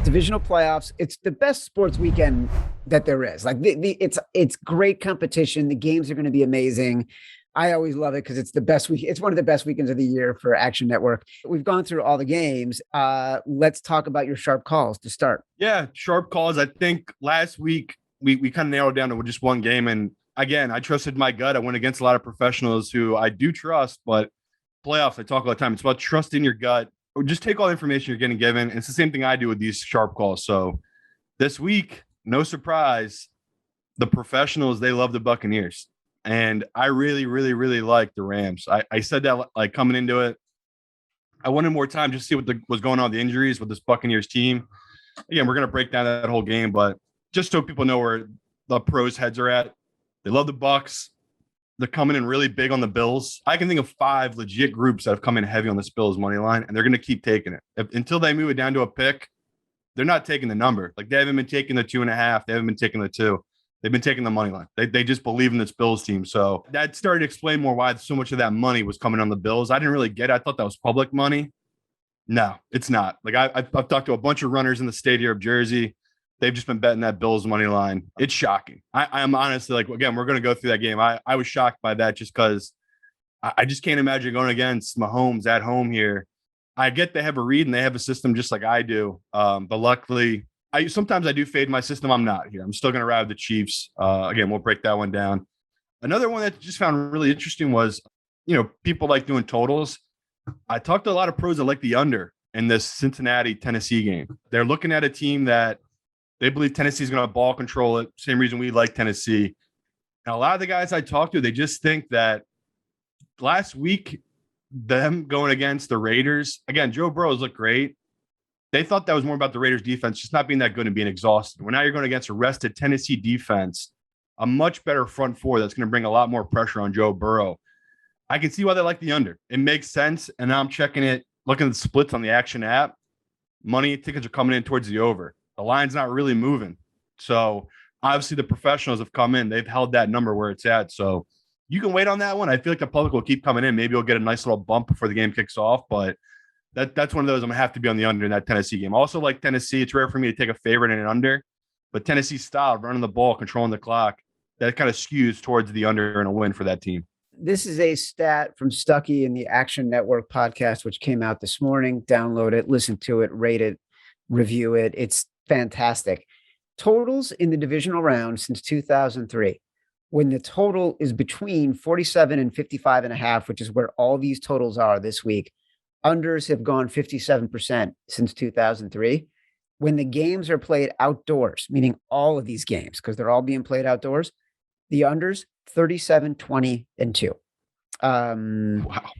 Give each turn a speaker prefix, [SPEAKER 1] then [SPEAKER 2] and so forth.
[SPEAKER 1] Divisional playoffs. It's the best sports weekend that there is. Like it's great competition. The games are going to be amazing. I always love it because it's the best week. It's one of the best weekends of the year for Action Network. We've gone through all the games. Let's talk about your sharp calls to start.
[SPEAKER 2] Yeah, sharp calls. I think last week we kind of narrowed down to just one game. And again, I trusted my gut. I went against a lot of professionals who I do trust, but playoffs, I talk all the time. It's about trusting your gut. Or just take all the information you're getting given. It's the same thing I do with these sharp calls. So this week, no surprise, the professionals, they love the Buccaneers. And I really, really, really like the Rams. I said that like coming into it. I wanted more time just to see what was going on with the injuries with this Buccaneers team. Again, we're going to break down that whole game, but just so people know where the pros' heads are at, they love the Bucs. They're coming in really big on the Bills. I can think of 5 legit groups that have come in heavy on this Bills money line, and they're going to keep taking it. Until they move it down to a pick, they're not taking the number. Like they haven't been taking the 2.5. They haven't been taking the 2. They've been taking the money line. They just believe in this Bills team. So that started to explain more why so much of that money was coming on the Bills. I didn't really get it. I thought that was public money. No, it's not. Like I've talked to a bunch of runners in the state here of Jersey. They've just been betting that Bills money line. It's shocking. I'm honestly like, again, we're going to go through that game. I was shocked by that just because I just can't imagine going against Mahomes at home here. I get they have a read and they have a system just like I do. But luckily, sometimes I do fade my system. I'm not here. I'm still going to ride the Chiefs. Again, we'll break that one down. Another one that just found really interesting was, people like doing totals. I talked to a lot of pros that like the under in this Cincinnati-Tennessee game. They're looking at a team that they believe Tennessee is going to ball control it. Same reason we like Tennessee. And a lot of the guys I talked to, they just think that last week, them going against the Raiders, again, Joe Burrow's looked great. They thought that was more about the Raiders defense just not being that good and being exhausted. Well, now you're going against a rested Tennessee defense, a much better front four that's going to bring a lot more pressure on Joe Burrow. I can see why they like the under. It makes sense. And now I'm checking it, looking at the splits on the Action app. Money tickets are coming in towards the over. The line's not really moving. So obviously the professionals have come in. They've held that number where it's at. So you can wait on that one. I feel like the public will keep coming in. Maybe you'll get a nice little bump before the game kicks off. But that's one of those I'm going to have to be on the under in that Tennessee game. Also like Tennessee, it's rare for me to take a favorite in an under. But Tennessee style, running the ball, controlling the clock, that kind of skews towards the under and a win for that team.
[SPEAKER 1] This is a stat from Stuckey in the Action Network podcast, which came out this morning. Download it, listen to it, rate it, review it. It's fantastic. Totals in the divisional round since 2003, when the total is between 47 and 55.5, which is where all these totals are this week. Unders have gone 57% since 2003. When the games are played outdoors, meaning all of these games, because they're all being played outdoors, the unders 37, 20, and 2.
[SPEAKER 2] Wow.